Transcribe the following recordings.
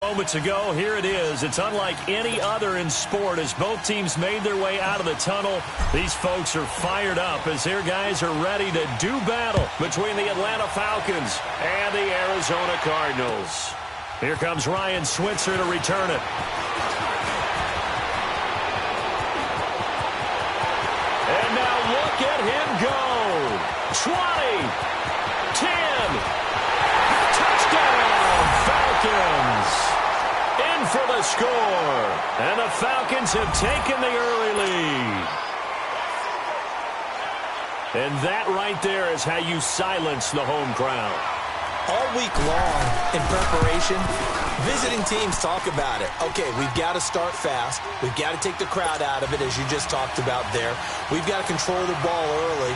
Moments ago, here it is. It's unlike any other in sport as both teams made their way out of the tunnel. These folks are fired up as their guys are ready to do battle between the Atlanta Falcons and the Arizona Cardinals. Here comes Ryan Switzer to return it. And now look at him go. 20, 10, touchdown, Falcons. In for the score. And the Falcons have taken the early lead. And that right there is how you silence the home crowd. All week long in preparation, visiting teams talk about it. Okay, we've got to start fast. We've got to take the crowd out of it, as you just talked about there. We've got to control the ball early.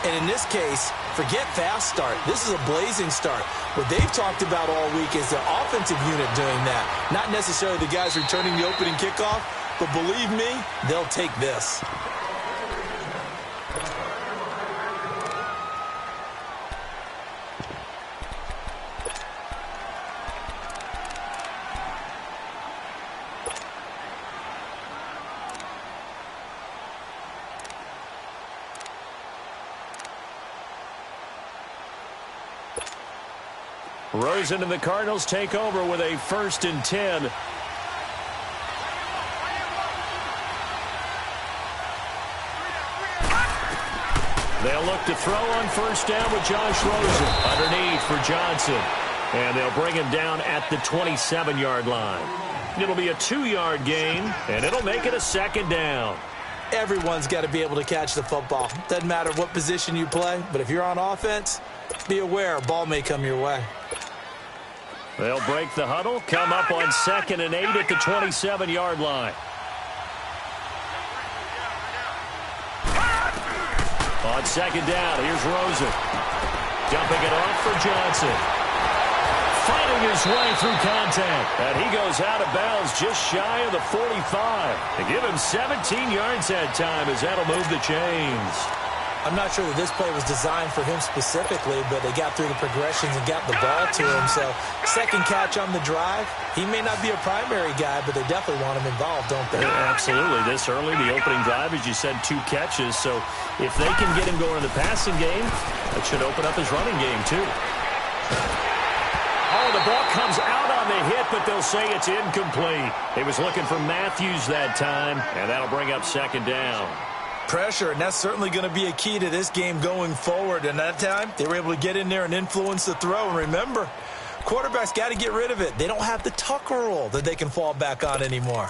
And in this case, forget fast start. This is a blazing start. What they've talked about all week is the offensive unit doing that. Not necessarily the guys returning the opening kickoff, but believe me, they'll take this. Rosen and the Cardinals take over with a 1st and 10. They'll look to throw on 1st down with Josh Rosen. Underneath for Johnson. And they'll bring him down at the 27-yard line. It'll be a 2-yard gain, and it'll make it a 2nd down. Everyone's got to be able to catch the football. Doesn't matter what position you play, but if you're on offense, be aware a ball may come your way. They'll break the huddle, come up on 2nd and 8 at the 27-yard line. On 2nd down, here's Rosen. Dumping it off for Johnson. Fighting his way through contact. And he goes out of bounds just shy of the 45. They give him 17 yards that time as that'll move the chains. I'm not sure that this play was designed for him specifically, but they got through the progressions and got the ball to him. So, 2nd catch on the drive. He may not be a primary guy, but they definitely want him involved, don't they? Yeah, absolutely. This early, the opening drive, as you said, 2 catches. So, if they can get him going in the passing game, that should open up his running game, too. Oh, the ball comes out on the hit, but they'll say it's incomplete. He was looking for Matthews that time, and that'll bring up 2nd down. Pressure, and that's certainly going to be a key to this game going forward. And that time, they were able to get in there and influence the throw. And remember, quarterbacks got to get rid of it. They don't have the tuck rule that they can fall back on anymore.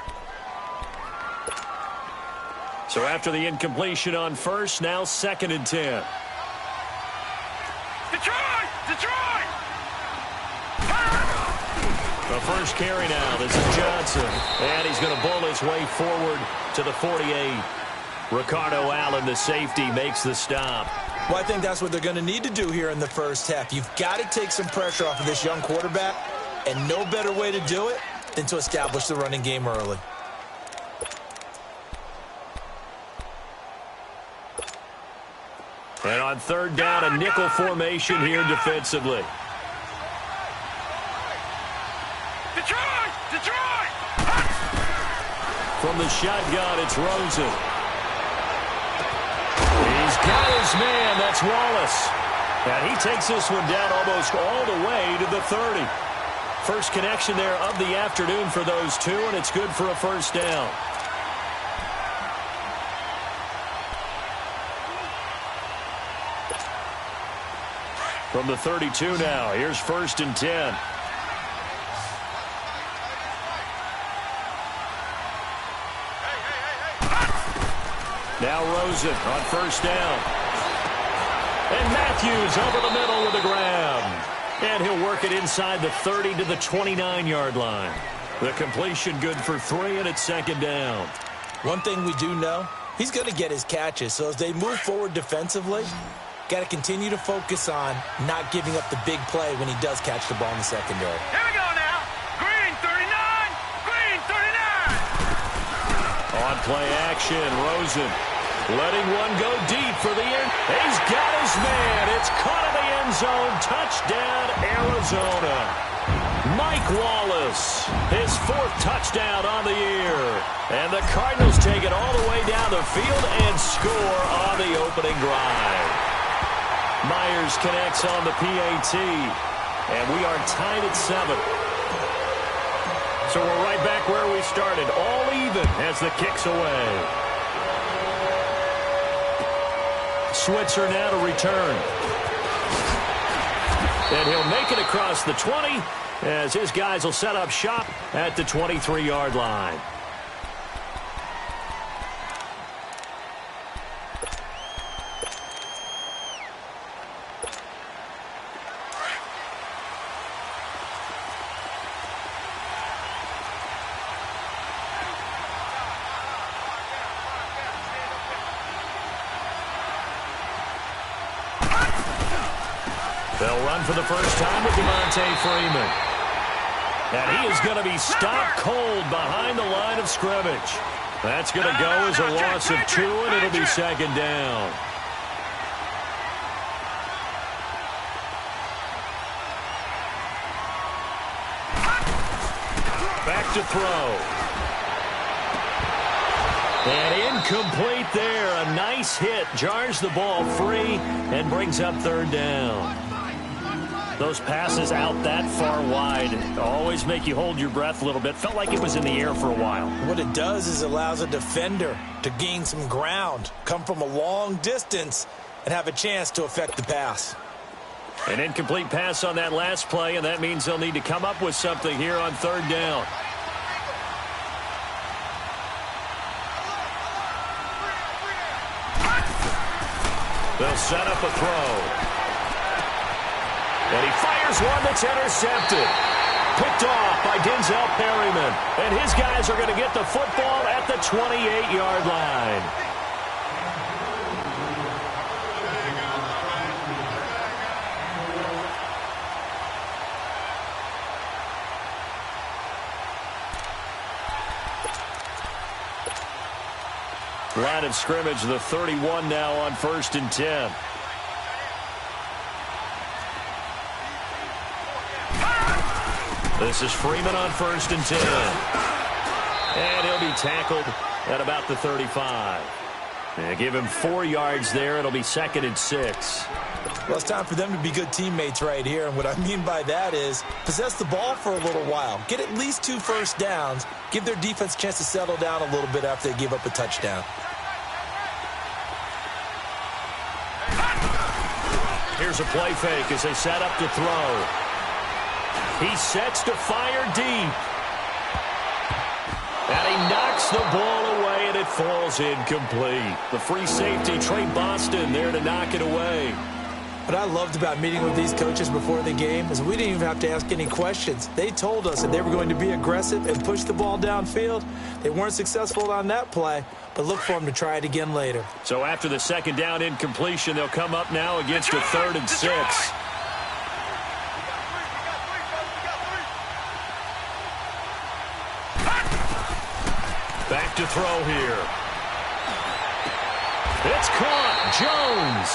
So after the incompletion on 1st, now 2nd and 10. Detroit! Detroit! The first carry now. This is Johnson. And he's going to bull his way forward to the 48. Ricardo Allen, the safety, makes the stop. Well, I think that's what they're going to need to do here in the first half. You've got to take some pressure off of this young quarterback, and no better way to do it than to establish the running game early. And on 3rd down, a nickel formation here defensively. Detroit! Detroit! From the shotgun, it's Rosen. He's got his man. That's Wallace. And he takes this one down almost all the way to the 30. First connection there of the afternoon for those two, and it's good for a 1st down. From the 32 now, here's 1st and 10. Now Rosen on 1st down. And Matthews over the middle with a grab. And he'll work it inside the 30 to the 29-yard line. The completion good for 3, and it's 2nd down. One thing we do know, he's going to get his catches. So as they move forward defensively, got to continue to focus on not giving up the big play when he does catch the ball in the secondary. Here we go now. Green 39. Green 39. On play action, Rosen letting one go deep for the end. He's got his man. It's caught in the end zone. Touchdown, Arizona. Mike Wallace, his 4th touchdown on the year. And the Cardinals take it all the way down the field and score on the opening drive. Myers connects on the PAT, and we are tied at 7. So we're right back where we started, all even as the kick's away. Switzer now to return. And he'll make it across the 20 as his guys will set up shop at the 23-yard line. They'll run for the first time with Devontae Freeman. And he is going to be stopped cold behind the line of scrimmage. That's going to go as a loss of 2, and it'll be 2nd down. Back to throw. And incomplete there. A nice hit. Jars the ball free and brings up 3rd down. Those passes out that far wide always make you hold your breath a little bit. Felt like it was in the air for a while. What it does is allows a defender to gain some ground, come from a long distance, and have a chance to affect the pass. An incomplete pass on that last play, and that means they'll need to come up with something here on 3rd down. They'll set up a throw. And he fires one that's intercepted. Picked off by Denzel Perryman. And his guys are going to get the football at the 28-yard line. Line of scrimmage, the 31 now on 1st and 10. This is Freeman on 1st and 10. And he'll be tackled at about the 35. They give him 4 yards there. It'll be 2nd and 6. Well, it's time for them to be good teammates right here. And what I mean by that is possess the ball for a little while. Get at least 2 first downs. Give their defense a chance to settle down a little bit after they give up a touchdown. Here's a play fake as they set up to throw. He sets to fire deep. And he knocks the ball away, and it falls incomplete. The free safety, Trey Boston, there to knock it away. What I loved about meeting with these coaches before the game is we didn't even have to ask any questions. They told us that they were going to be aggressive and push the ball downfield. They weren't successful on that play, but look for them to try it again later. So after the 2nd down incompletion, they'll come up now against a 3rd and 6. Back to throw here. It's caught. Jones.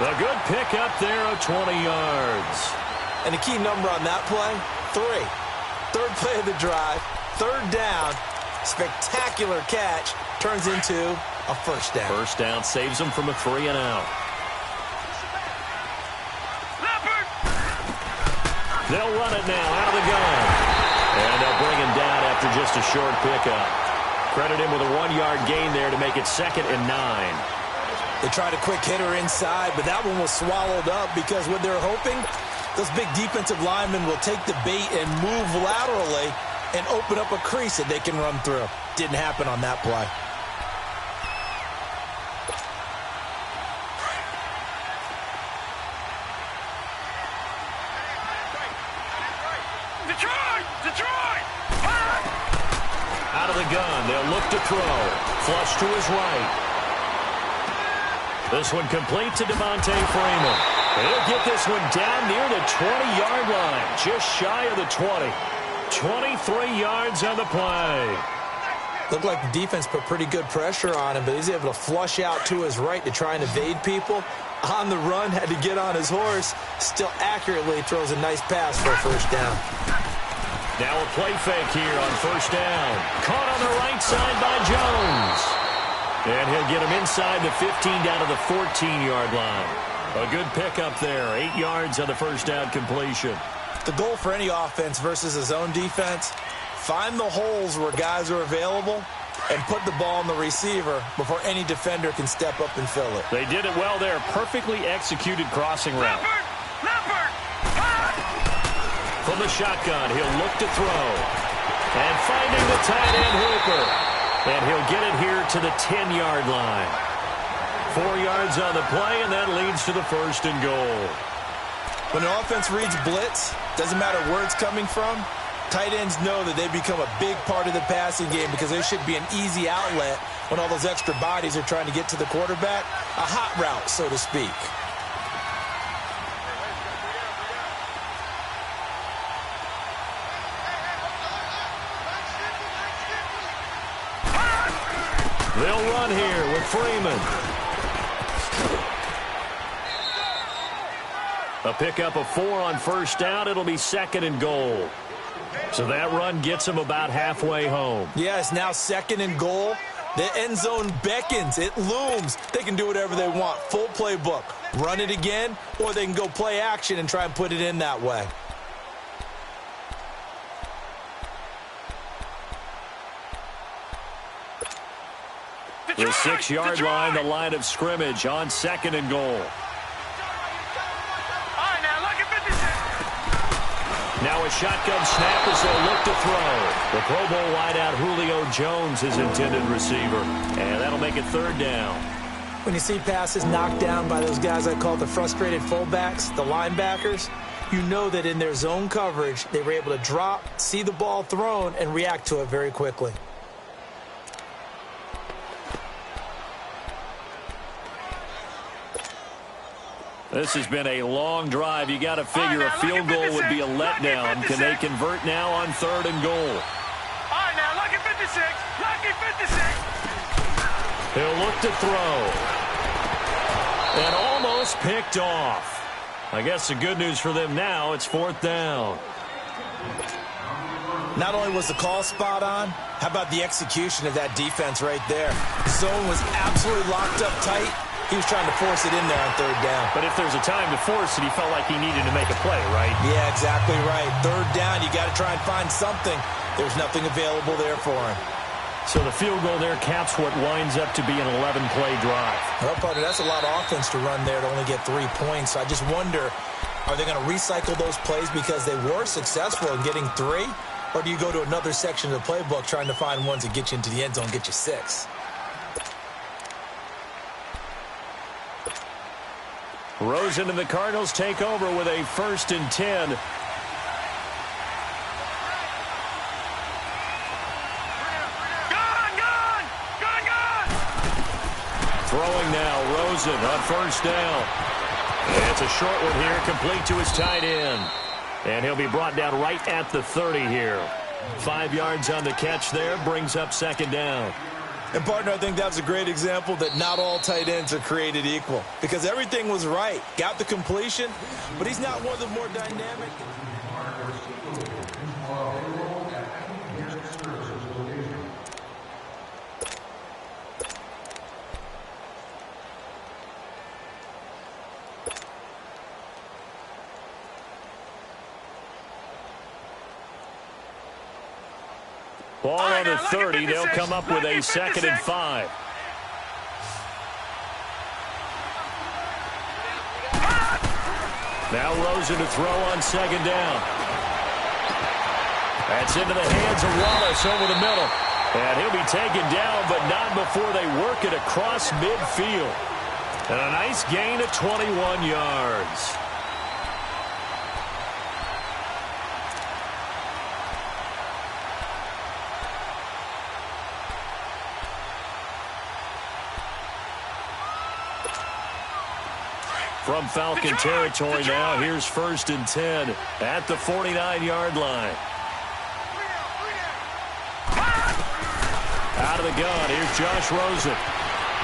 A good pickup there of 20 yards. And the key number on that play, 3. 3rd play of the drive, 3rd down, spectacular catch, turns into a 1st down. 1st down saves them from a 3 and out. They'll run it now out of the gun. And they'll bring him down after just a short pickup. Credit him with a 1-yard gain there to make it 2nd and 9. They tried a quick hitter inside, but that one was swallowed up because what they're hoping, those big defensive linemen will take the bait and move laterally and open up a crease that they can run through. Didn't happen on that play. Detroit! Out of the gun, they'll look to throw. Flush to his right. This one complete to Devontae Freeman. He'll get this one down near the 20-yard line, just shy of the 20. 23 yards on the play. Looked like the defense put pretty good pressure on him, but he's able to flush out to his right to try and evade people. On the run, had to get on his horse. Still accurately throws a nice pass for a first down. Now a play fake here on first down. Caught on the right side by Jones. And he'll get him inside the 15 down to the 14-yard line. A good pickup there. 8 yards on the first down completion. The goal for any offense versus his own defense, find the holes where guys are available and put the ball on the receiver before any defender can step up and fill it. They did it well there. Perfectly executed crossing route. From the shotgun, he'll look to throw. And finding the tight end Hooper. And he'll get it here to the 10-yard line. 4 yards on the play, and that leads to the first and goal. When an offense reads blitz, doesn't matter where it's coming from, tight ends know that they become a big part of the passing game because there should be an easy outlet when all those extra bodies are trying to get to the quarterback. A hot route, so to speak. They'll run here with Freeman. A pickup of 4 on first down. It'll be second and goal. So that run gets him about halfway home. Yes, now second and goal. The end zone beckons. It looms. They can do whatever they want. Full playbook. Run it again, or they can go play action and try and put it in that way. The 6-yard line, the line of scrimmage on second and goal. Now a shotgun snap as they'll look to throw. The Pro Bowl wideout Julio Jones is intended receiver. And that'll make it third down. When you see passes knocked down by those guys I call the frustrated fullbacks, the linebackers, you know that in their zone coverage, they were able to drop, see the ball thrown, and react to it very quickly. This has been a long drive. You got to figure a field goal would be a letdown. Can they convert now on third and goal? All right, now, lucky 56. Lucky 56. He'll look to throw. And almost picked off. I guess the good news for them now, it's fourth down. Not only was the call spot on, how about the execution of that defense right there? Zone was absolutely locked up tight. He was trying to force it in there on third down. But if there's a time to force it, he felt like he needed to make a play, right? Yeah, exactly right. Third down, you got to try and find something. There's nothing available there for him. So the field goal there caps what winds up to be an 11-play drive. Well, partner, that's a lot of offense to run there to only get 3 points. I just wonder, are they going to recycle those plays because they were successful in getting 3? Or do you go to another section of the playbook trying to find ones that get you into the end zone, get you 6? Rosen and the Cardinals take over with a 1st and 10. Throwing now, Rosen on first down. It's a short one here, complete to his tight end. And he'll be brought down right at the 30 here. 5 yards on the catch there, brings up second down. And, partner, I think that's a great example that not all tight ends are created equal. Because everything was right. Got the completion, but he's not one of the more dynamic. Ball on the 30. They'll come up with a 2nd and 5. Now Rosen to throw on second down. That's into the hands of Wallace over the middle. And he'll be taken down, but not before they work it across midfield. And a nice gain of 21 yards. From Falcon territory now, here's 1st and 10 at the 49-yard line. Out of the gun, here's Josh Rosen.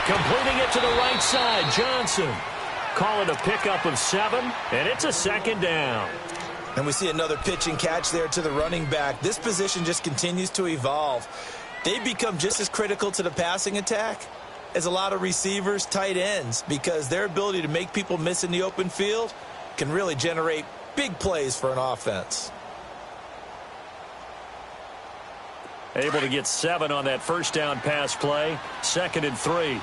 Completing it to the right side, Johnson. Call it a pickup of 7, and it's a second down. And we see another pitch and catch there to the running back. This position just continues to evolve. They become just as critical to the passing attack as a lot of receivers, tight ends, because their ability to make people miss in the open field can really generate big plays for an offense. Able to get 7 on that first down pass play. 2nd and 3.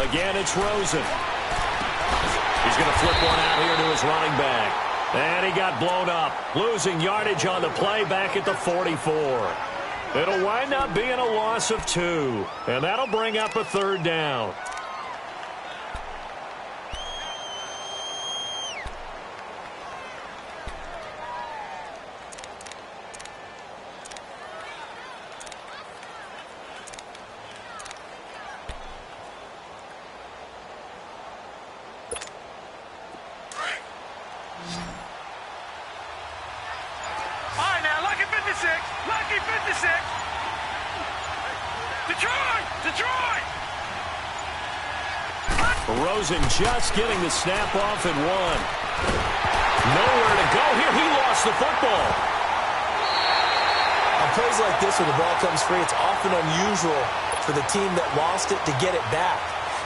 Again, it's Rosen. He's going to flip one out here to his running back. And he got blown up. Losing yardage on the play back at the 44. It'll wind up being a loss of 2. And that'll bring up a 3rd down. Rosen just getting the snap off and 1. Nowhere to go here. He lost the football. On plays like this where the ball comes free, it's often unusual for the team that lost it to get it back.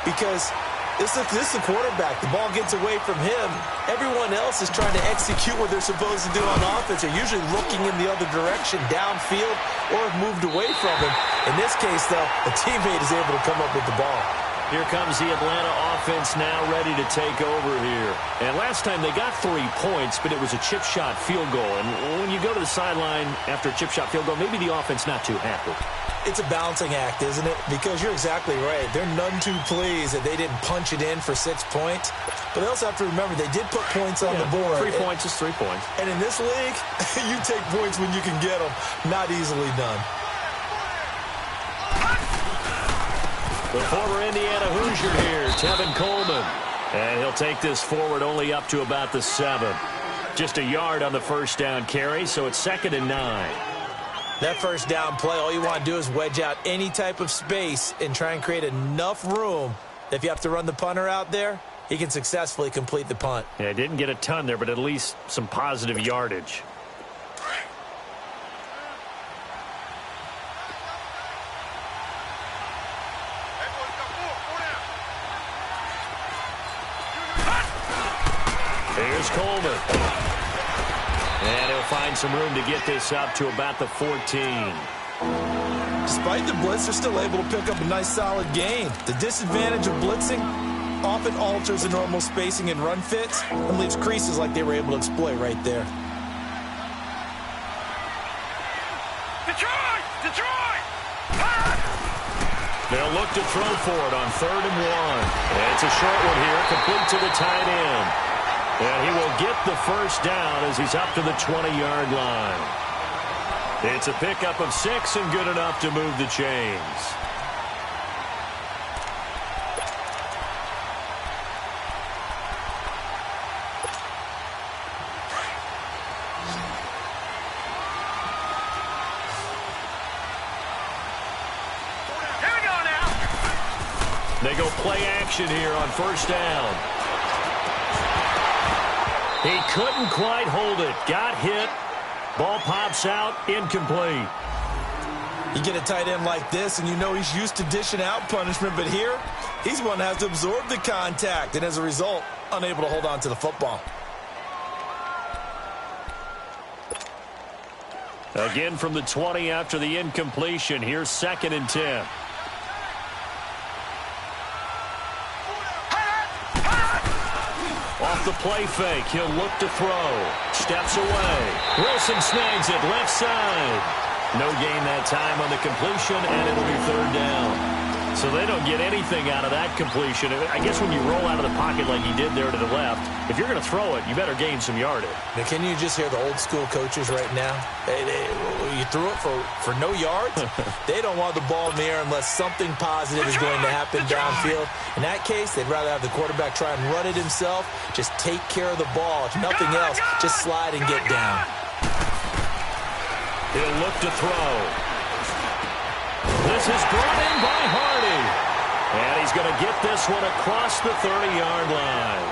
Because this is the quarterback. The ball gets away from him. Everyone else is trying to execute what they're supposed to do on offense. They're usually looking in the other direction, downfield, or have moved away from him. In this case, though, a teammate is able to come up with the ball. Here comes the Atlanta offense now ready to take over here. And last time they got 3 points, but it was a chip shot field goal. And when you go to the sideline after a chip shot field goal, maybe the offense not too happy. It's a balancing act, isn't it? Because you're exactly right. They're none too pleased that they didn't punch it in for 6 points. But they also have to remember they did put points on the board. 3 points is 3 points. And in this league, you take points when you can get them. Not easily done. The former Indiana Hoosier here, Tevin Coleman. And he'll take this forward only up to about the 7. Just a yard on the first down carry, so it's 2nd and 9. That first down play, all you want to do is wedge out any type of space and try and create enough room that if you have to run the punter out there, he can successfully complete the punt. Yeah, didn't get a ton there, but at least some positive yardage. Here's Coleman. And he'll find some room to get this up to about the 14. Despite the blitz, they're still able to pick up a nice solid gain. The disadvantage of blitzing often alters the normal spacing and run fits and leaves creases like they were able to exploit right there. Detroit! They'll look to throw for it on 3rd and 1. And it's a short one here, complete to the tight end. And he will get the first down as he's up to the 20-yard line. It's a pickup of 6 and good enough to move the chains. Here we go now. They go play action here on first down. He couldn't quite hold it. Got hit. Ball pops out. Incomplete. You get a tight end like this, and you know he's used to dishing out punishment, but here, he's one that has to absorb the contact, and as a result, unable to hold on to the football. Again from the 20 after the incompletion. Here's 2nd and 10. Off the play fake, he'll look to throw. Steps away. Wilson snags it left side. No gain that time on the completion, and it'll be 3rd down. So they don't get anything out of that completion. I guess when you roll out of the pocket like he did there to the left, if you're going to throw it, you better gain some yardage. Now, can you just hear the old school coaches right now? you threw it for no yards? They don't want the ball in the air unless something positive is going to happen downfield. In that case, they'd rather have the quarterback try and run it himself. Just take care of the ball. If nothing else, just slide and get down. He'll look to throw. This is brought in by Hardy. And he's going to get this one across the 30-yard line.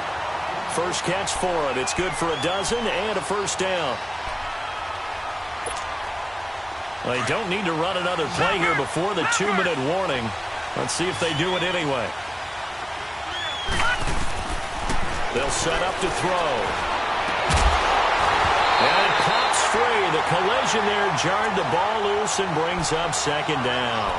First catch for it. It's good for a dozen and a first down. Well, they don't need to run another play here before the 2-minute warning. Let's see if they do it anyway. They'll set up to throw. And it pops free. The collision there jarred the ball loose and brings up second down.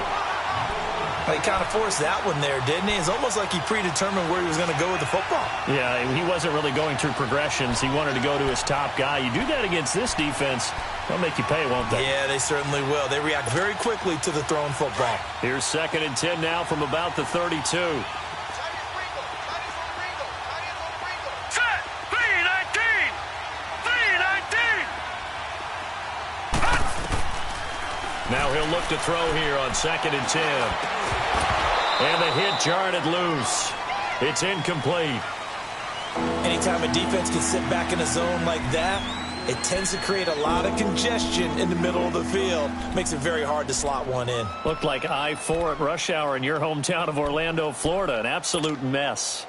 Well, he kind of forced that one there, didn't he? It's almost like he predetermined where he was going to go with the football. Yeah, he wasn't really going through progressions. He wanted to go to his top guy. You do that against this defense, they'll make you pay, won't they? Yeah, they certainly will. They react very quickly to the thrown football. Here's 2nd and 10 now from about the 32. Set. 3-19. 3-19. Now he'll look to throw here on 2nd and 10. And the hit jarred it loose. It's incomplete. Anytime a defense can sit back in a zone like that, it tends to create a lot of congestion in the middle of the field. Makes it very hard to slot one in. Looked like I-4 at rush hour in your hometown of Orlando, Florida. An absolute mess.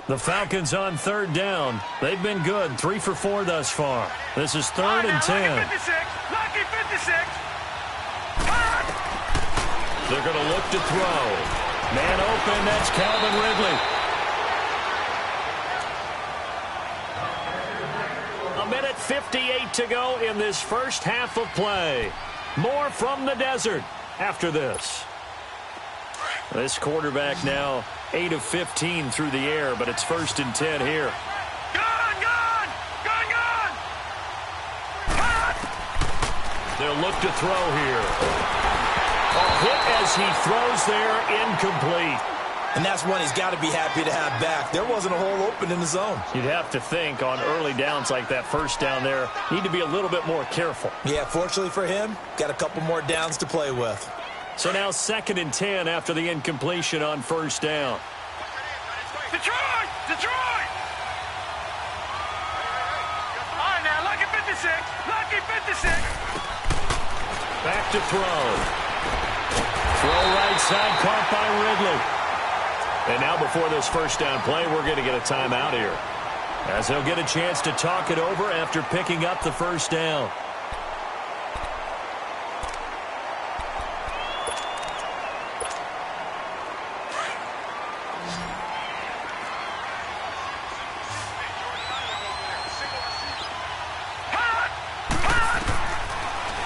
The Falcons on 3rd down. They've been good. 3 for 4 thus far. This is 3rd and 10. Lucky 56. Lucky 56. They're going to look to throw. Man open, that's Calvin Ridley. A minute 58 to go in this first half of play. More from the desert after this. This quarterback now 8 of 15 through the air, but it's 1st and 10 here. Gone, gone. Gone, gone. They'll look to throw here. A hit as he throws there, incomplete. And that's one he's got to be happy to have back. There wasn't a hole open in the zone. You'd have to think on early downs like that first down there, need to be a little bit more careful. Yeah, fortunately for him, got a couple more downs to play with. So now 2nd and 10 after the incompletion on 1st down. Detroit! Detroit! All right, now, lucky 56. Lucky 56. Back to throw. Throw right side, caught by Ridley. And now before this first down play, we're going to get a timeout here, as they'll get a chance to talk it over after picking up the first down.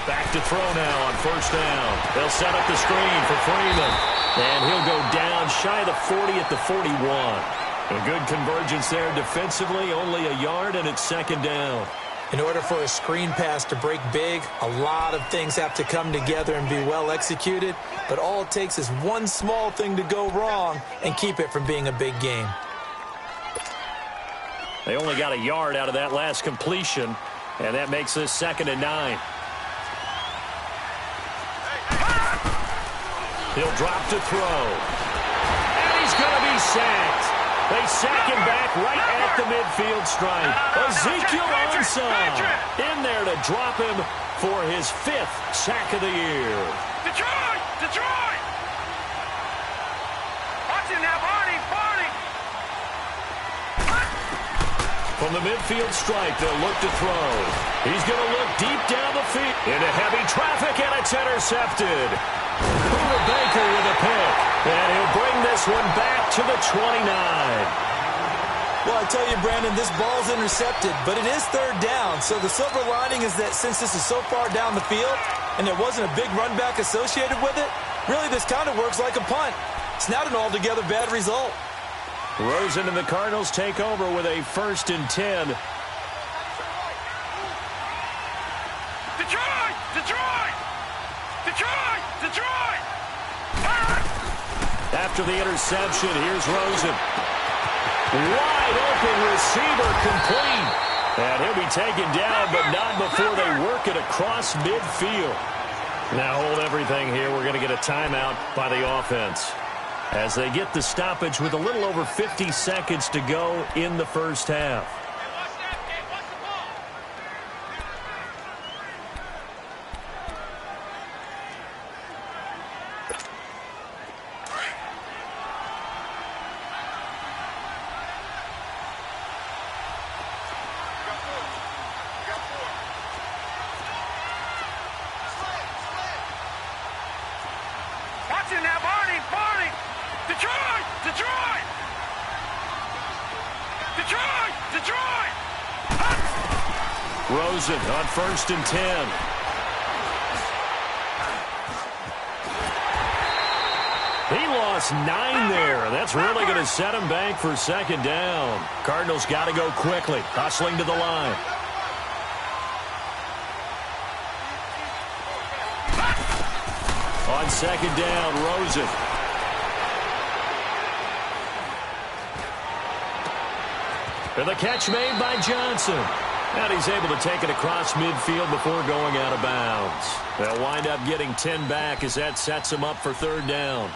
Back to throw now on 1st down. They'll set up the screen for Freeman. And he'll go down shy of the 40 at the 41. A good convergence there defensively, only a yard, and it's 2nd down. In order for a screen pass to break big, a lot of things have to come together and be well executed. But all it takes is one small thing to go wrong and keep it from being a big game. They only got a yard out of that last completion, and that makes this 2nd and 9. He'll drop to throw. And he's going to be sacked. They sack him back right at the midfield stripe. Ezekiel Ansah in there to drop him for his 5th sack of the year. Detroit! Detroit! Watch him now, Barney! Barney! From the midfield stripe, they'll look to throw. He's going to look deep down the field into heavy traffic, and it's intercepted. Hoover Baker with a pick, and he'll bring this one back to the 29. Well, I tell you, Brandon, this ball's intercepted, but it is 3rd down. So the silver lining is that since this is so far down the field and there wasn't a big run back associated with it, really this kind of works like a punt. It's not an altogether bad result. Rosen and the Cardinals take over with a 1st and 10. Detroit! Detroit! Detroit! Detroit! After the interception, here's Rosen. Wide open receiver complete. And he'll be taken down, but not before they work it across midfield. Now hold everything here. We're going to get a timeout by the offense as they get the stoppage with a little over 50 seconds to go in the first half. Rosen on 1st and 10. He lost 9 there. That's really going to set him back for 2nd down. Cardinals got to go quickly, hustling to the line. On 2nd down, Rosen. And the catch made by Johnson. And he's able to take it across midfield before going out of bounds. They'll wind up getting 10 back as that sets them up for 3rd down.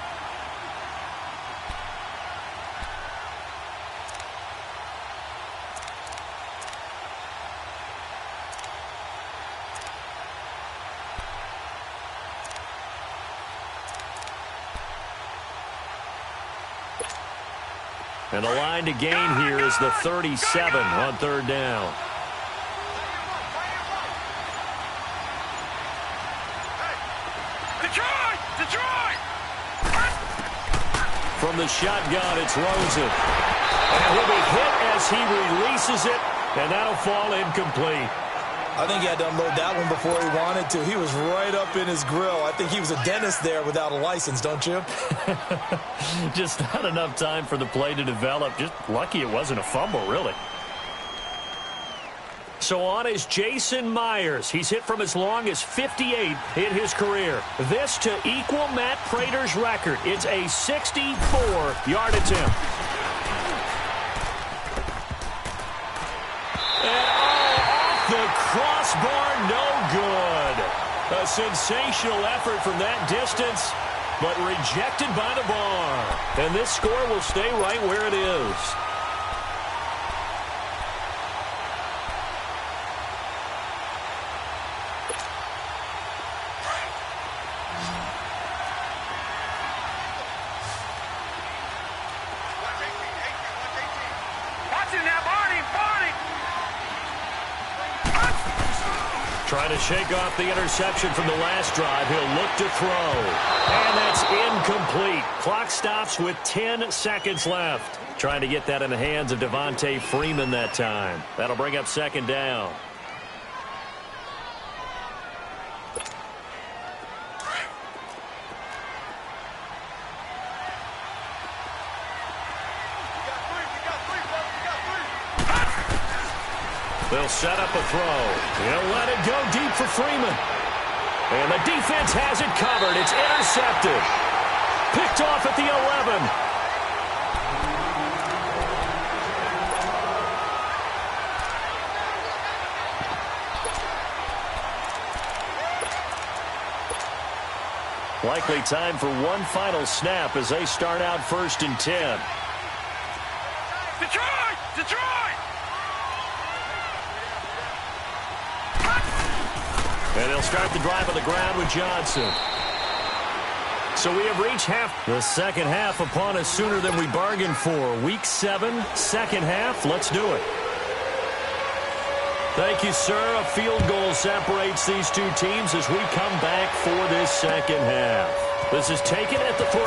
And the line to gain here is the 37 on 3rd down. From the shotgun, it's Rosen. And he'll be hit as he releases it, and that'll fall incomplete. I think he had to unload that one before he wanted to. He was right up in his grill. I think he was a dentist there without a license, don't you? Just not enough time for the play to develop. Just lucky it wasn't a fumble, really. So on is Jason Myers. He's hit from as long as 58 in his career. This to equal Matt Prater's record. It's a 64-yard attempt. And off the crossbar, no good. A sensational effort from that distance, but rejected by the bar. And this score will stay right where it is. Trying to shake off the interception from the last drive. He'll look to throw. And that's incomplete. Clock stops with 10 seconds left. Trying to get that in the hands of Devontae Freeman that time. That'll bring up 2nd down. They'll set up a throw. He'll let it go deep for Freeman. And the defense has it covered. It's intercepted. Picked off at the 11. Likely time for one final snap as they start out 1st and 10. Detroit! Detroit! And they'll start the drive on the ground with Johnson. So we have reached the second half upon us sooner than we bargained for. Week 7, 2nd half. Let's do it. Thank you, sir. A field goal separates these two teams as we come back for this 2nd half. This is taken at the 3.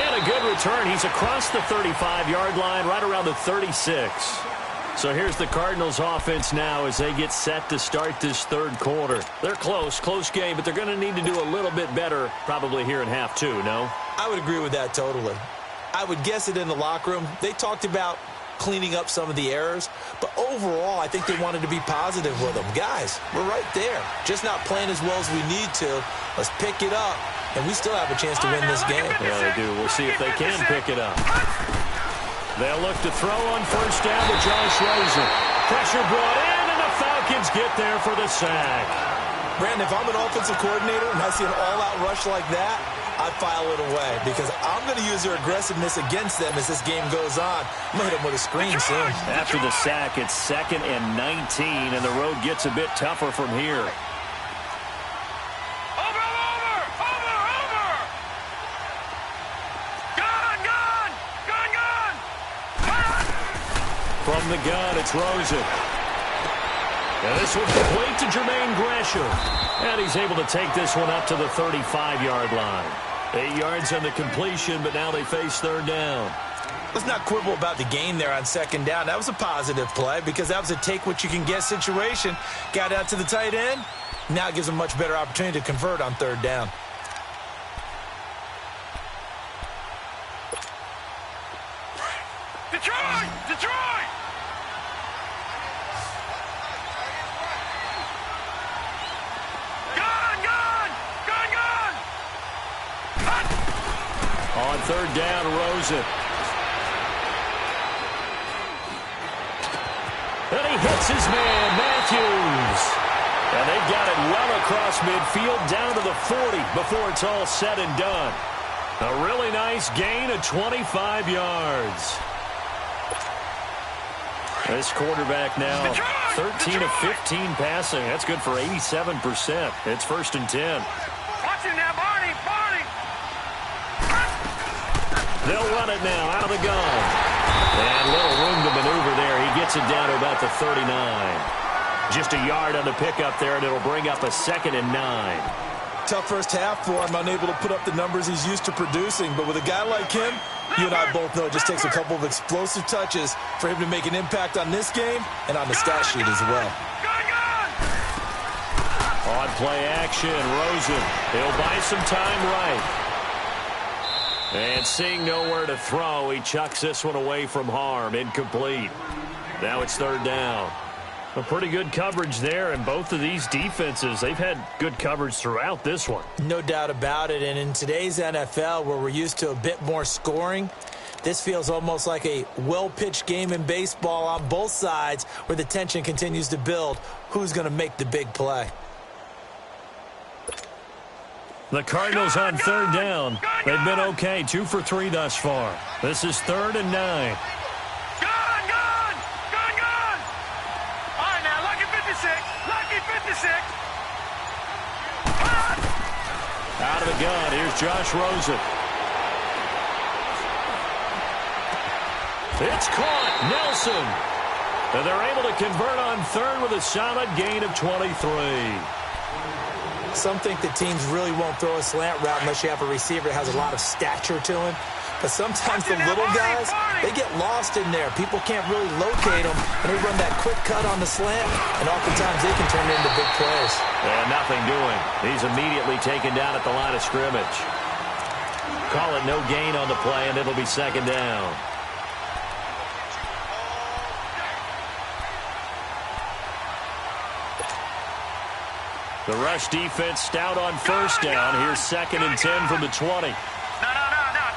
And a good return. He's across the 35-yard line, right around the 36. So here's the Cardinals offense now as they get set to start this 3rd quarter. They're close game, but they're going to need to do a little bit better probably here in half 2, no? I would agree with that totally. I would guess it in the locker room. They talked about cleaning up some of the errors, but overall I think they wanted to be positive with them. Guys, we're right there. Just not playing as well as we need to. Let's pick it up, and we still have a chance to win this game. Yeah, they do. We'll see if they can pick it up. They'll look to throw on first down to Josh Rosen. Pressure brought in, and the Falcons get there for the sack. Brandon, if I'm an offensive coordinator and I see an all-out rush like that, I file it away because I'm going to use their aggressiveness against them as this game goes on. I'm going to hit them with a screen soon. After the sack, it's 2nd and 19, and the road gets a bit tougher from here. From the gun, it's Rosen. And this one's complete to Jermaine Gresham. And he's able to take this one up to the 35-yard line. 8 yards on the completion, but now they face third down. Let's not quibble about the gain there on second down. That was a positive play because that was a take-what-you-can-get situation. Got out to the tight end. Now it gives them a much better opportunity to convert on third down. Detroit! Detroit! On third down, Rosen. And he hits his man, Matthews. And they've got it well across midfield down to the 40 before it's all said and done. A really nice gain of 25 yards. This quarterback now 13 of 15 passing. That's good for 87%. It's 1st and 10. Watch it now, Barney! Barney! They'll run it now out of the gun. And little room to maneuver there. He gets it down to about the 39. Just a yard on the pickup there, and it'll bring up a 2nd and 9. Tough first half for him, unable to put up the numbers he's used to producing. But with a guy like him, you and I both know it just takes a couple of explosive touches for him to make an impact on this game and on the stat sheet as well. On play action, Rosen. He'll buy some time right. And seeing nowhere to throw, he chucks this one away from harm. Incomplete. Now it's third down. A pretty good coverage there, and both of these defenses, they've had good coverage throughout this one. No doubt about it, and in today's NFL, where we're used to a bit more scoring, this feels almost like a well-pitched game in baseball on both sides where the tension continues to build. Who's going to make the big play? The Cardinals on third down. They've been okay, 2 for 3 thus far. This is 3rd and 9. Lucky 56. Out of the gun, here's Josh Rosen. It's caught, Nelson. And they're able to convert on third with a solid gain of 23. Some think that teams really won't throw a slant route unless you have a receiver that has a lot of stature to him. But sometimes the little guys, they get lost in there. People can't really locate them, and they run that quick cut on the slant, and oftentimes they can turn it into big plays. And nothing doing. He's immediately taken down at the line of scrimmage. Call it no gain on the play, and it'll be 2nd down. The rush defense stout on first down. Here's 2nd and 10 from the 20. No.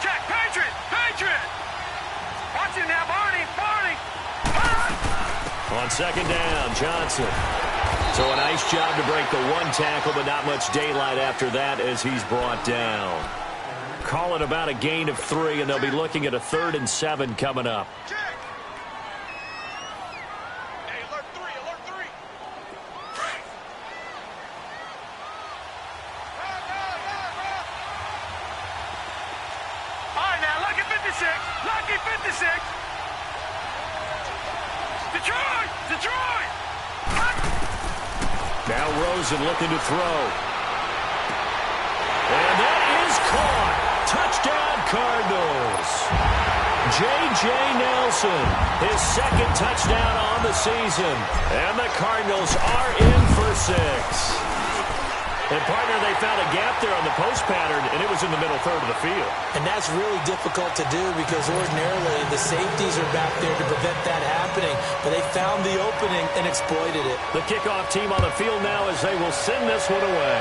Check. Patriot. Watch it now, Barney. On 2nd down, Johnson. So a nice job to break the one tackle, but not much daylight after that as he's brought down. Call it about a gain of 3, and they'll be looking at a 3rd and 7 coming up. Lucky 56. Detroit. Now Rosen looking to throw. And that is caught. Touchdown, Cardinals. J.J. Nelson, his 2nd touchdown on the season. And the Cardinals are in for 6. And, partner, they found a gap there on the post pattern, and it was in the middle third of the field. And that's really difficult to do because ordinarily the safeties are back there to prevent that happening. But they found the opening and exploited it. The kickoff team on the field now as they will send this one away.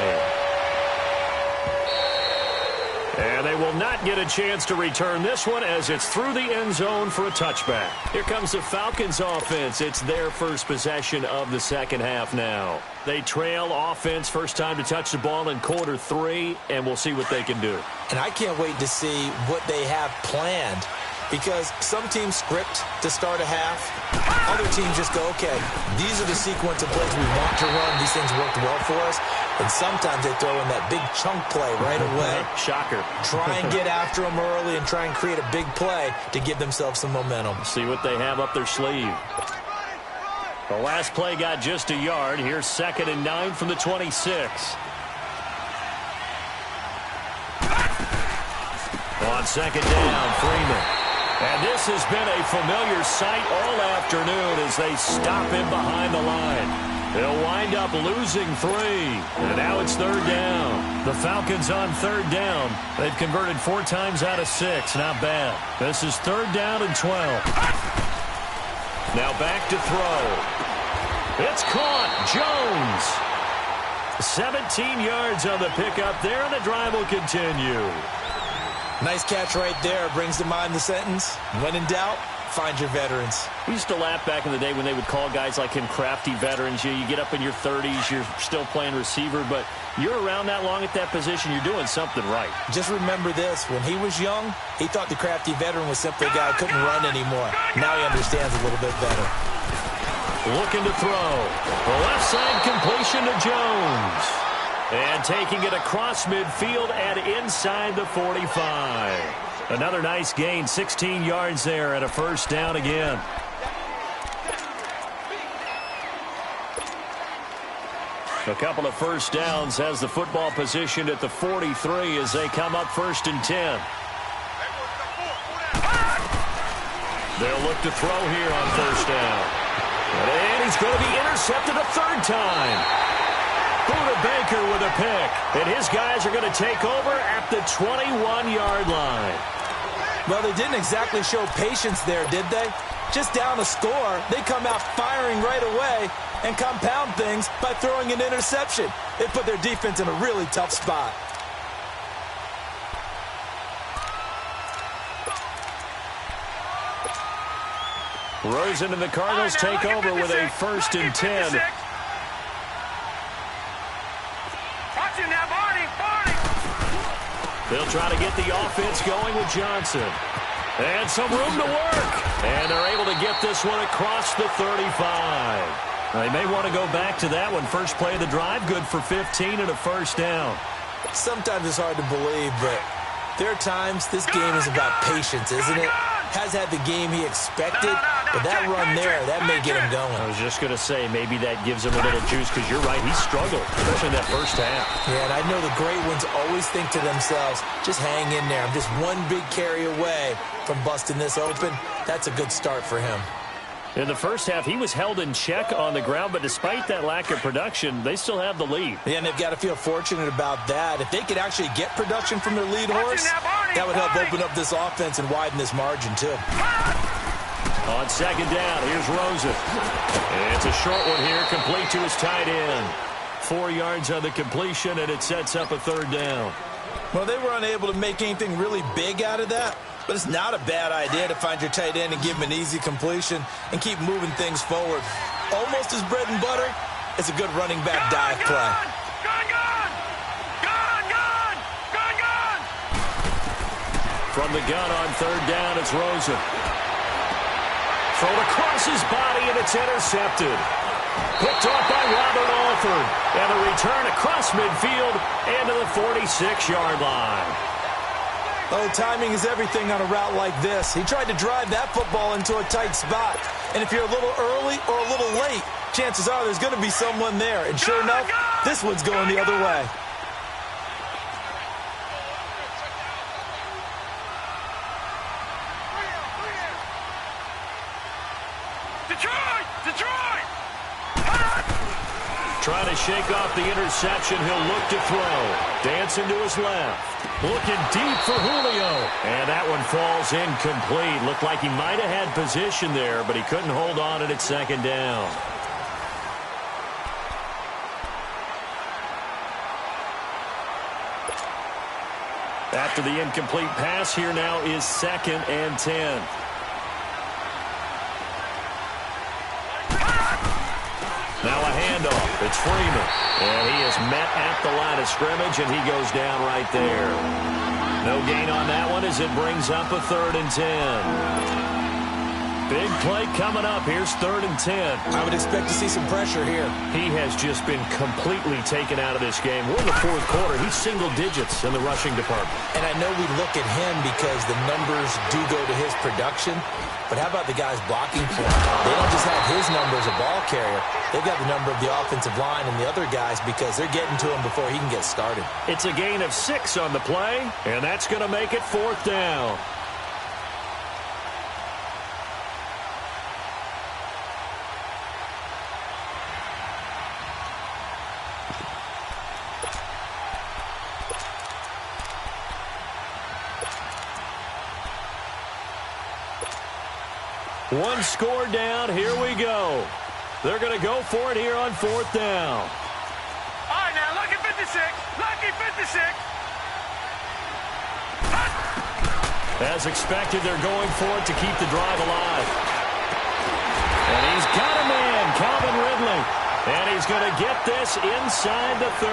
And they will not get a chance to return this one as it's through the end zone for a touchback. Here comes the Falcons offense. It's their first possession of the second half now. They trail offense first time to touch the ball in quarter 3, and we'll see what they can do. And I can't wait to see what they have planned, because some teams script to start a half. Other teams just go, okay, these are the sequence of plays we want to run. These things worked well for us. And sometimes they throw in that big chunk play right away. Shocker. Try and get after them early and try and create a big play to give themselves some momentum. See what they have up their sleeve. The last play got just a yard. Here's 2nd and 9 from the 26. On 2nd down, Freeman. And this has been a familiar sight all afternoon as they stop him behind the line. They'll wind up losing 3. And now it's 3rd down. The Falcons on 3rd down. They've converted 4 times out of 6. Not bad. This is 3rd down and 12. Now back to throw. It's caught. Jones. 17 yards on the pickup there, and the drive will continue. Nice catch right there. Brings to mind the sentence, when in doubt, find your veterans. We used to laugh back in the day when they would call guys like him crafty veterans. You get up in your 30s, you're still playing receiver, but you're around that long at that position, you're doing something right. Just remember this. When he was young, he thought the crafty veteran was simply a guy who couldn't run anymore. Now he understands a little bit better. Looking to throw. The left side completion to Jones. And taking it across midfield and inside the 45. Another nice gain, 16 yards there and a first down again. A couple of first downs has the football positioned at the 43 as they come up 1st and 10. They'll look to throw here on 1st down. And he's going to be intercepted a 3rd time. Buda Baker with a pick. And his guys are going to take over at the 21-yard line. Well, they didn't exactly show patience there, did they? Just down a score, they come out firing right away and compound things by throwing an interception. It put their defense in a really tough spot. Rosen and the Cardinals take over with a 1st and 10. They'll try to get the offense going with Johnson. And some room to work. And they're able to get this one across the 35. They may want to go back to that one. First play of the drive, good for 15 and a first down. Sometimes it's hard to believe, but there are times this game is about patience, isn't it? Has had the game he expected, but that run there, that may get him going. I was just going to say, maybe that gives him a little juice, because you're right, he struggled, especially in that first half. Yeah, and I know the great ones always think to themselves, just hang in there. I'm just one big carry away from busting this open. That's a good start for him. In the first half, he was held in check on the ground, but despite that lack of production, they still have the lead. Yeah, and they've got to feel fortunate about that. If they could actually get production from their lead horse, that would help open up this offense and widen this margin, too. On 2nd down, here's Rosen. And it's a short one here, complete to his tight end. 4 yards on the completion, and it sets up a 3rd down. Well, they were unable to make anything really big out of that. But it's not a bad idea to find your tight end and give him an easy completion and keep moving things forward. Almost as bread and butter, it's a good running back dive play. From the gun on 3rd down, it's Rosen. Thrown across his body, and it's intercepted. Picked off by Robert Alford. And a return across midfield and to the 46-yard line. Oh, timing is everything on a route like this. He tried to drive that football into a tight spot. And if you're a little early or a little late, chances are there's going to be someone there. And sure enough, this one's going the other way. Detroit! Trying to shake off the interception. He'll look to throw. Dancing to his left. Looking deep for Julio. And that one falls incomplete. Looked like he might have had position there, but he couldn't hold on at 2nd down. After the incomplete pass, here now is 2nd and 10. Now a handoff. It's Freeman. And he is met at the line of scrimmage, and he goes down right there. No gain on that one as it brings up a 3rd and 10. Big play coming up. Here's 3rd and 10. I would expect to see some pressure here. He has just been completely taken out of this game. We're in the 4th quarter. He's single digits in the rushing department. And I know we look at him because the numbers do go to his production. But how about the guys blocking for him? They don't just have his number as a ball carrier. They've got the number of the offensive line and the other guys because they're getting to him before he can get started. It's a gain of 6 on the play, and that's going to make it 4th down. One score down. Here we go. They're going to go for it here on 4th down. All right, now, lucky 56. Lucky 56. As expected, they're going for it to keep the drive alive. And he's got a man, Calvin Ridley. And he's going to get this inside the 30.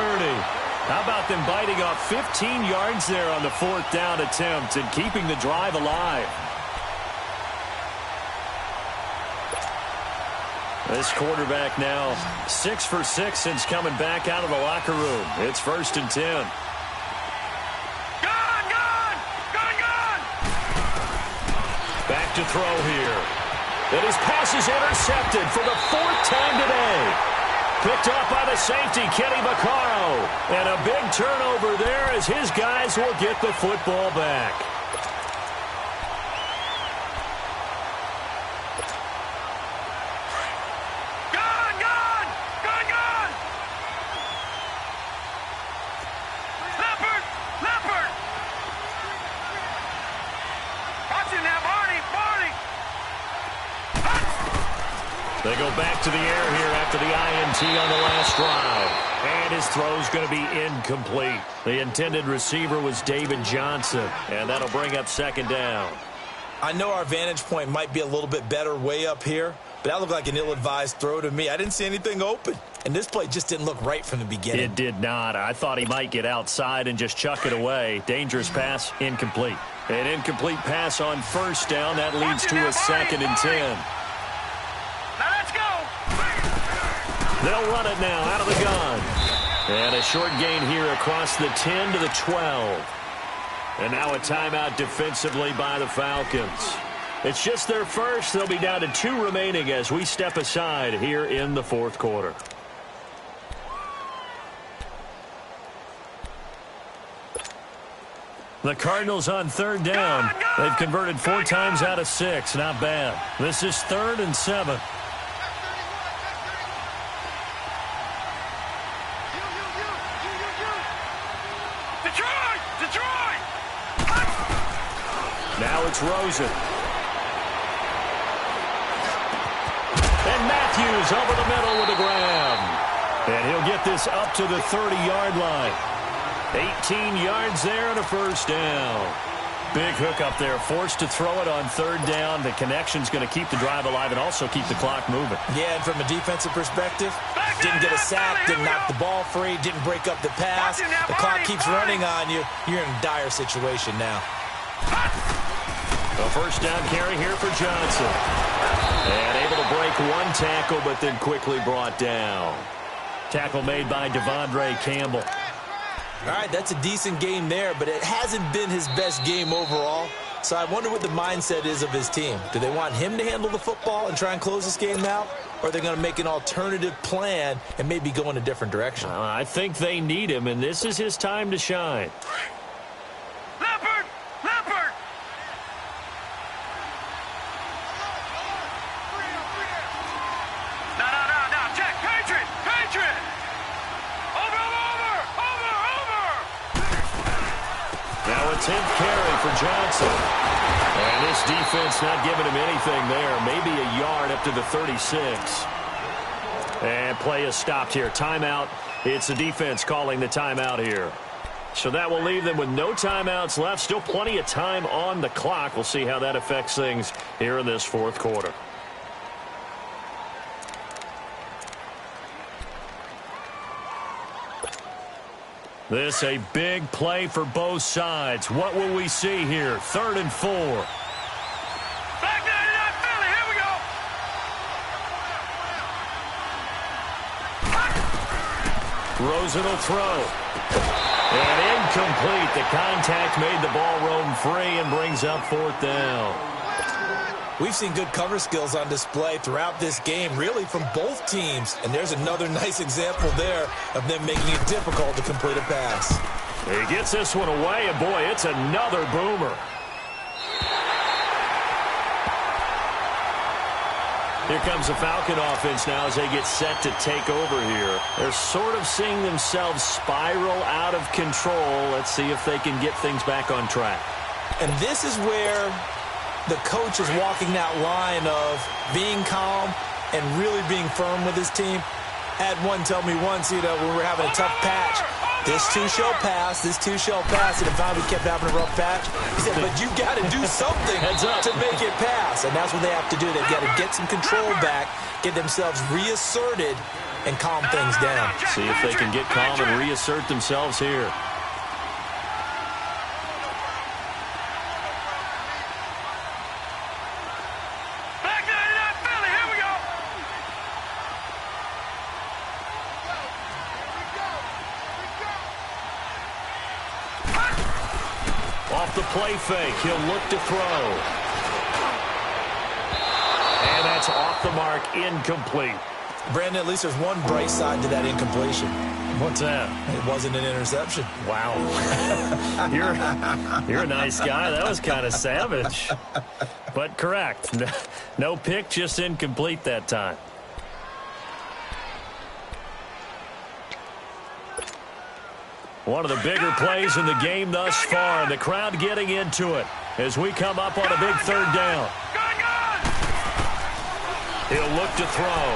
How about them biting off 15 yards there on the 4th down attempt and keeping the drive alive? This quarterback now 6 for 6 since coming back out of the locker room. It's 1st and 10. Gone! Back to throw here. And his pass is intercepted for the 4th time today. Picked up by the safety, Kenny Vaccaro. And a big turnover there as his guys will get the football back. They go back to the air here after the INT on the last drive. And his throw's going to be incomplete. The intended receiver was David Johnson. And that'll bring up 2nd down. I know our vantage point might be a little bit better way up here, but that looked like an ill-advised throw to me. I didn't see anything open. And this play just didn't look right from the beginning. It did not. I thought he might get outside and just chuck it away. Dangerous pass, incomplete. An incomplete pass on 1st down. That leads to a 2nd and 10. Now let's go. They'll run it now out of the gun. And a short gain here across the 10 to the 12. And now a timeout defensively by the Falcons. It's just their first. They'll be down to 2 remaining as we step aside here in the 4th quarter. The Cardinals on 3rd down. They've converted 4 times out of 6. Not bad. This is 3rd and 7. Now it's Rosen. And Matthews over the middle with a grab. And he'll get this up to the 30-yard line. 18 yards there and a 1st down. Big hook up there. Forced to throw it on 3rd down. The connection's going to keep the drive alive and also keep the clock moving. Yeah, and from a defensive perspective, didn't get a sack, didn't knock the ball free, didn't break up the pass. The clock keeps running on you. You're in a dire situation now. A 1st down carry here for Johnson. And able to break 1 tackle, but then quickly brought down. Tackle made by Devondre Campbell. All right, that's a decent game there, but it hasn't been his best game overall. So I wonder what the mindset is of his team. Do they want him to handle the football and try and close this game out? Or are they going to make an alternative plan and maybe go in a different direction? I think they need him, and this is his time to shine. Leopard! Leopard! No. Check. Patriot! Patriot! Over! Now a 10th carry for Johnson. And this defense not giving him anything there. Maybe a yard up to the 36. And play is stopped here. Timeout. It's the defense calling the timeout here. So that will leave them with no timeouts left. Still plenty of time on the clock. We'll see how that affects things here in this fourth quarter. This a big play for both sides. What will we see here? 3rd and 4. Back 99 Philly, here we go. Rosen will throw. And incomplete. The contact made the ball roam free and brings up 4th down. We've seen good cover skills on display throughout this game, really from both teams. And there's another nice example there of them making it difficult to complete a pass. He gets this one away, and boy, it's another boomer. Here comes the Falcon offense now as they get set to take over here. They're sort of seeing themselves spiral out of control. Let's see if they can get things back on track. And this is where the coach is walking that line of being calm and really being firm with his team. Had one tell me once, when we were having a tough patch, this too shall pass, this too shall pass. And if I kept having a rough patch, he said, but you've got to do something to make it pass. And that's what they have to do. They've got to get some control back, get themselves reasserted, and calm things down. See if they can get calm and reassert themselves here. Off the play fake, he'll look to throw. And that's off the mark, incomplete. Brandon, at least there's one bright side to that incompletion. What's that? It wasn't an interception. Wow. You're a nice guy. That was kind of savage. But correct. No pick, just incomplete that time. One of the bigger plays in the game thus far, and the crowd getting into it as we come up on a big 3rd down. He'll look to throw.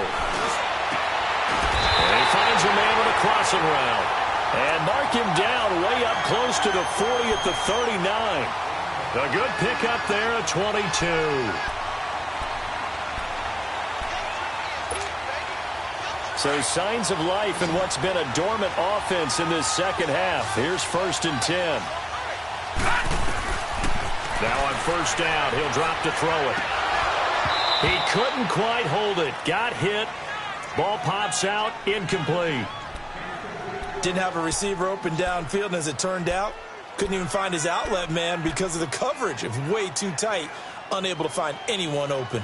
And he finds a man with a crossing route. And mark him down way up close to the 40 at the 39. A good pickup there at 22. So signs of life in what's been a dormant offense in this second half. Here's 1st and 10. Now on 1st down, he'll drop to throw it. He couldn't quite hold it. Got hit. Ball pops out. Incomplete. Didn't have a receiver open downfield, and as it turned out, couldn't even find his outlet man because of the coverage. It was way too tight. Unable to find anyone open.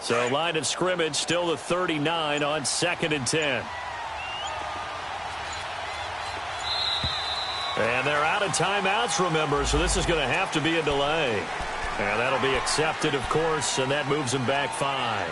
So line of scrimmage still the 39 on 2nd and 10. And they're out of timeouts, remember, so this is going to have to be a delay. And that'll be accepted, of course, and that moves them back 5.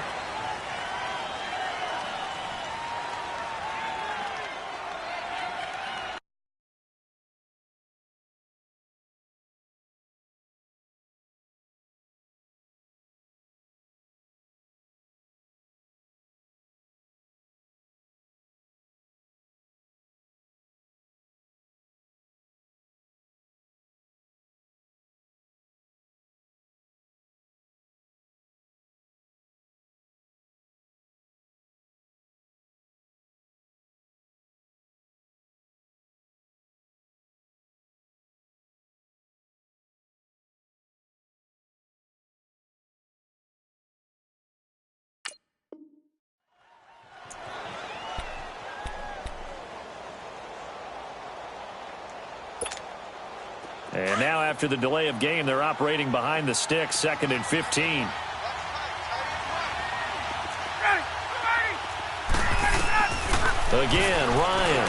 And now after the delay of game, they're operating behind the sticks, 2nd and 15. Again, Ryan.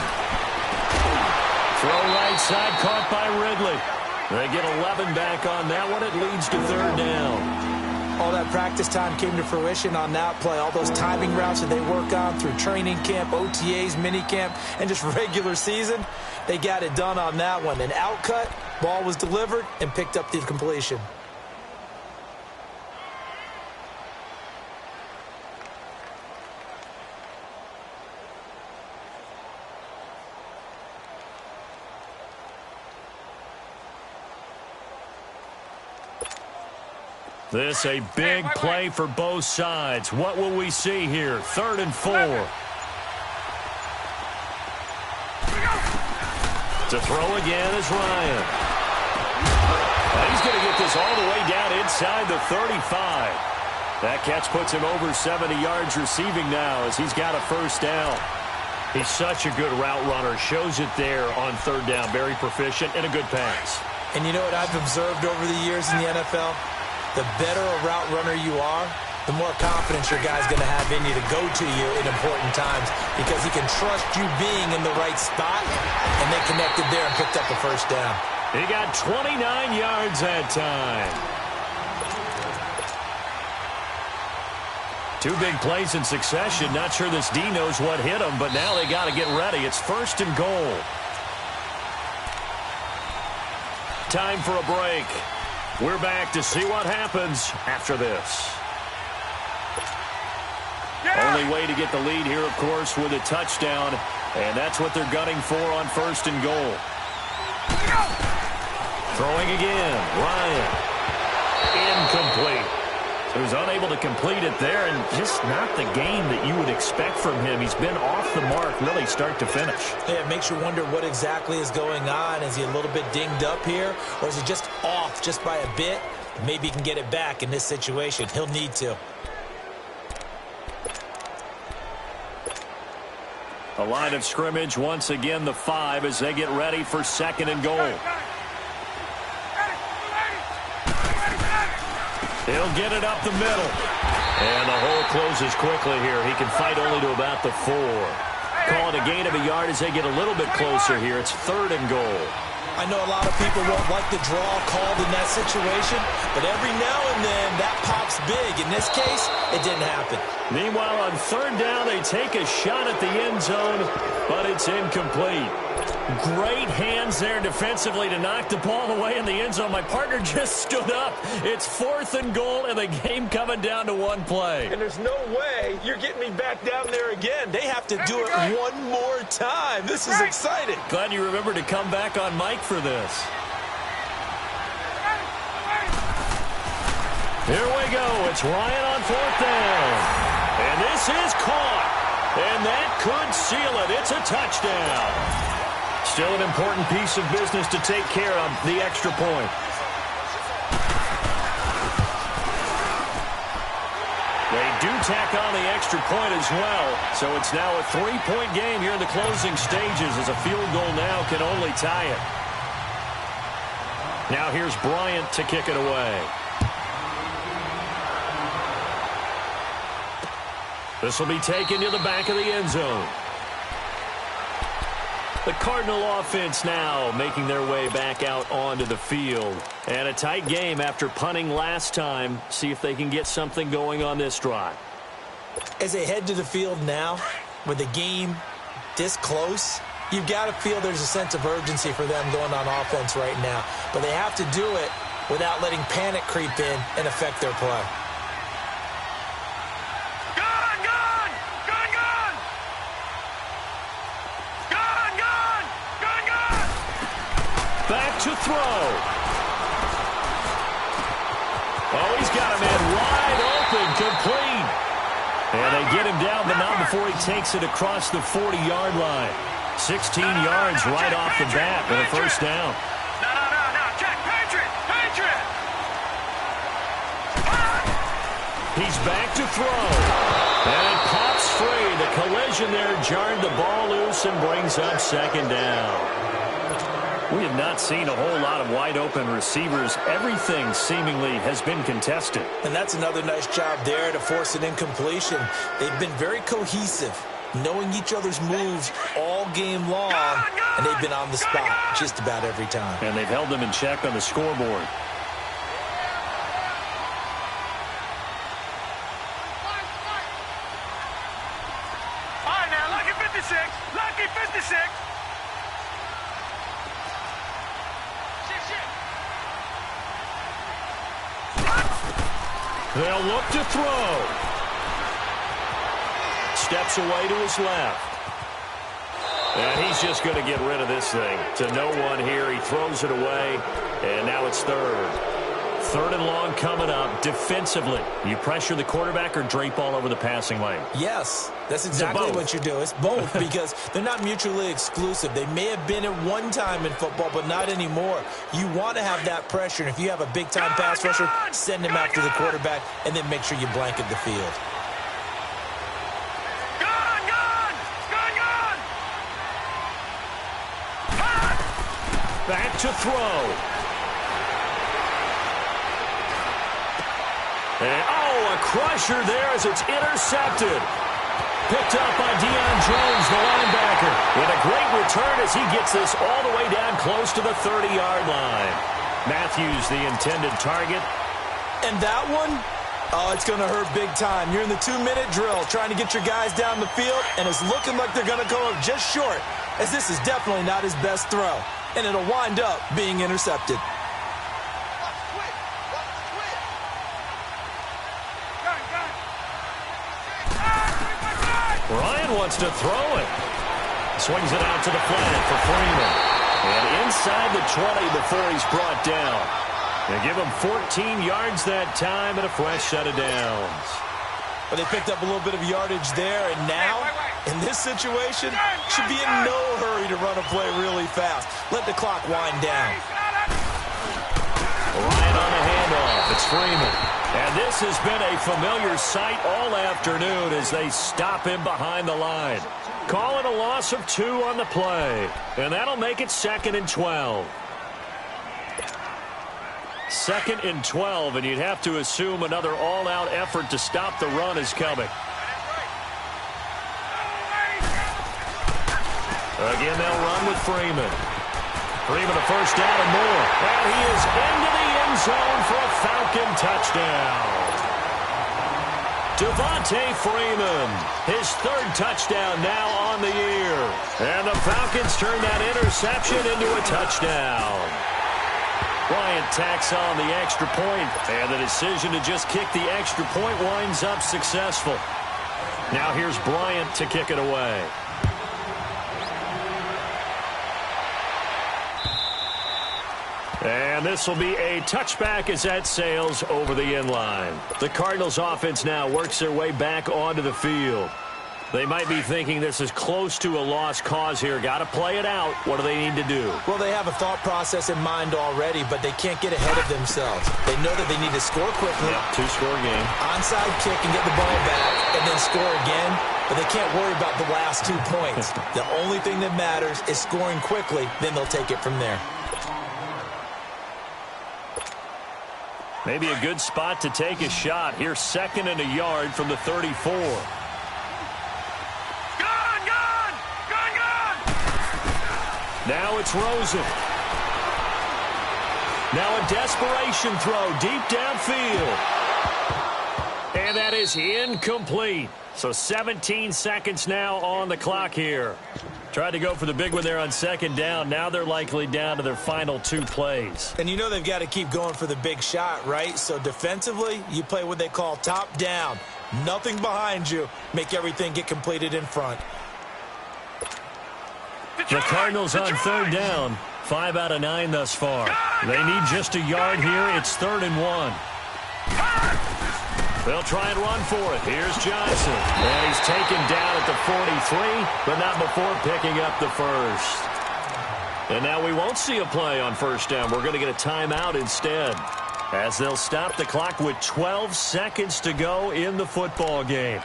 Throw right side, caught by Ridley. They get 11 back on that one. It leads to 3rd down. All that practice time came to fruition on that play. All those timing routes that they work on through training camp, OTAs, minicamp, and just regular season, they got it done on that one. An outcut, ball was delivered, and picked up the completion. This a big play for both sides. What will we see here? 3rd and 4. To throw again is Ryan. He's going to get this all the way down inside the 35. That catch puts him over 70 yards receiving now as he's got a first down. He's such a good route runner. Shows it there on 3rd down. Very proficient and a good pass. And you know what I've observed over the years in the NFL? The better a route runner you are, the more confidence your guy's going to have in you to go to you in important times because he can trust you being in the right spot, and they connected there and picked up a first down. He got 29 yards that time. 2 big plays in succession. Not sure this D knows what hit him, but now they got to get ready. It's 1st and goal. Time for a break. We're back to see what happens after this. Only way to get the lead here, of course, with a touchdown, and that's what they're gunning for on 1st and goal. Throwing again, Ryan. Incomplete. So he was unable to complete it there, and just not the game that you would expect from him. He's been off the mark really start to finish. Yeah, it makes you wonder what exactly is going on. Is he a little bit dinged up here, or is he just off just by a bit? Maybe he can get it back in this situation. He'll need to. A line of scrimmage, once again the 5 as they get ready for 2nd and goal. He'll get it up the middle. And the hole closes quickly here. He can fight only to about the 4. Call it a gain of a yard as they get a little bit closer here. It's 3rd and goal. I know a lot of people won't like the draw called in that situation, but every now and then that pops big. In this case, it didn't happen. Meanwhile, on 3rd down, they take a shot at the end zone, but it's incomplete. Great hands there defensively to knock the ball away in the end zone. My partner just stood up. It's 4th and goal, and the game coming down to 1 play. And there's no way you're getting me back down there again. They have to do it one more time. This is exciting. Glad you remembered to come back on mic for this. Here we go. It's Ryan on 4th down. And this is caught. And that could seal it. It's a touchdown. Still an important piece of business to take care of, the extra point. They do tack on the extra point as well, so it's now a 3-point game here in the closing stages as a field goal now can only tie it. Now here's Bryant to kick it away. This will be taken to the back of the end zone. The Cardinal offense now making their way back out onto the field. And a tight game after punting last time. See if they can get something going on this drive. As they head to the field now, with the game this close, you've got to feel there's a sense of urgency for them going on offense right now. But they have to do it without letting panic creep in and affect their play. Back to throw. Oh, he's got a man wide open, complete. And they get him down, but not before he takes it across the 40-yard line. 16 yards right off the bat with a first down. No, check, Patriot. He's back to throw. And it pops free. The collision there jarred the ball loose and brings up 2nd down. We have not seen a whole lot of wide-open receivers. Everything seemingly has been contested. And that's another nice job there to force an incompletion. They've been very cohesive, knowing each other's moves all game long, and they've been on the spot just about every time. And they've held them in check on the scoreboard. They'll look to throw. Steps away to his left. And he's just going to get rid of this thing. To no one here. He throws it away. And now it's third. Third and long coming up. Defensively, you pressure the quarterback or drape all over the passing lane? Yes, that's exactly what you do. It's both because they're not mutually exclusive. They may have been at one time in football, but not anymore. You want to have that pressure. And if you have a big-time pass rusher, send him after the quarterback, and then make sure you blanket the field. Back to throw. And, a crusher there as it's intercepted. Picked up by Deion Jones, the linebacker. With a great return as he gets this all the way down close to the 30-yard line. Matthews, the intended target. And that one, it's going to hurt big time. You're in the 2-minute drill trying to get your guys down the field, and it's looking like they're going to go up just short, as this is definitely not his best throw. And it'll wind up being intercepted. Ryan wants to throw it. Swings it out to the flat for Freeman. And inside the 20 before he's brought down. They give him 14 yards that time and a fresh set of downs. But they picked up a little bit of yardage there, and now, in this situation, should be in no hurry to run a play really fast. Let the clock wind down. Ryan on the handoff. It's Freeman. And this has been a familiar sight all afternoon as they stop him behind the line. Call it a loss of 2 on the play. And that'll make it 2nd and 12. 2nd and 12, and you'd have to assume another all-out effort to stop the run is coming. Again, they'll run with Freeman. Freeman a first down and more. And he is into the end zone for a Falcon touchdown. Devontae Freeman, his 3rd touchdown now on the year. And the Falcons turn that interception into a touchdown. Bryant tacks on the extra point, and the decision to just kick the extra point winds up successful. Now here's Bryant to kick it away. And this will be a touchback as that sails over the end line. The Cardinals offense now works their way back onto the field. They might be thinking this is close to a lost cause here. Got to play it out. What do they need to do? Well, they have a thought process in mind already, but they can't get ahead of themselves. They know that they need to score quickly. Yep, 2-score game. Onside kick and get the ball back, and then score again. But they can't worry about the last 2 points. The only thing that matters is scoring quickly. Then they'll take it from there. Maybe a good spot to take a shot. Here's 2nd and a yard from the 34. Now it's Rosen. Now a desperation throw deep downfield. And that is incomplete. So 17 seconds now on the clock here. Tried to go for the big one there on 2nd down. Now they're likely down to their final 2 plays. And you know they've got to keep going for the big shot, right? So defensively, you play what they call top down. Nothing behind you. Make everything get completed in front. The Cardinals on 3rd down. 5 out of 9 thus far. They need just a yard here. It's 3rd and 1. They'll try and run for it. Here's Johnson. And he's taken down at the 43, but not before picking up the first. And now we won't see a play on 1st down. We're going to get a timeout instead, as they'll stop the clock with 12 seconds to go in the football game.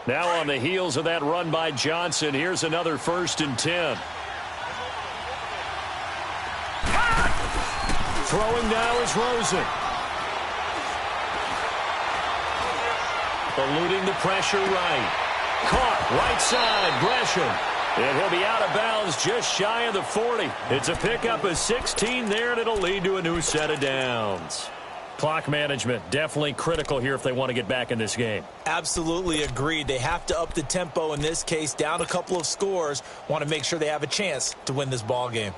Now on the heels of that run by Johnson, here's another 1st and 10. Throwing now is Rosen. Eluding the pressure right. Caught right side, Gresham. And he'll be out of bounds just shy of the 40. It's a pickup of 16 there, and it'll lead to a new set of downs. Clock management, definitely critical here if they want to get back in this game. Absolutely agreed. They have to up the tempo in this case, down a couple of scores. Want to make sure they have a chance to win this ball game.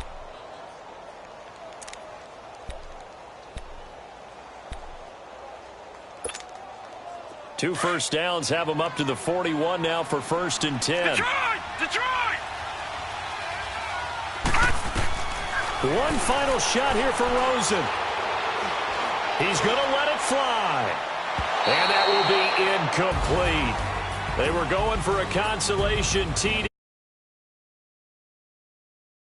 Two first downs have them up to the 41 now for 1st and 10. Detroit! One final shot here for Rosen. He's going to let it fly. And that will be incomplete. They were going for a consolation TD.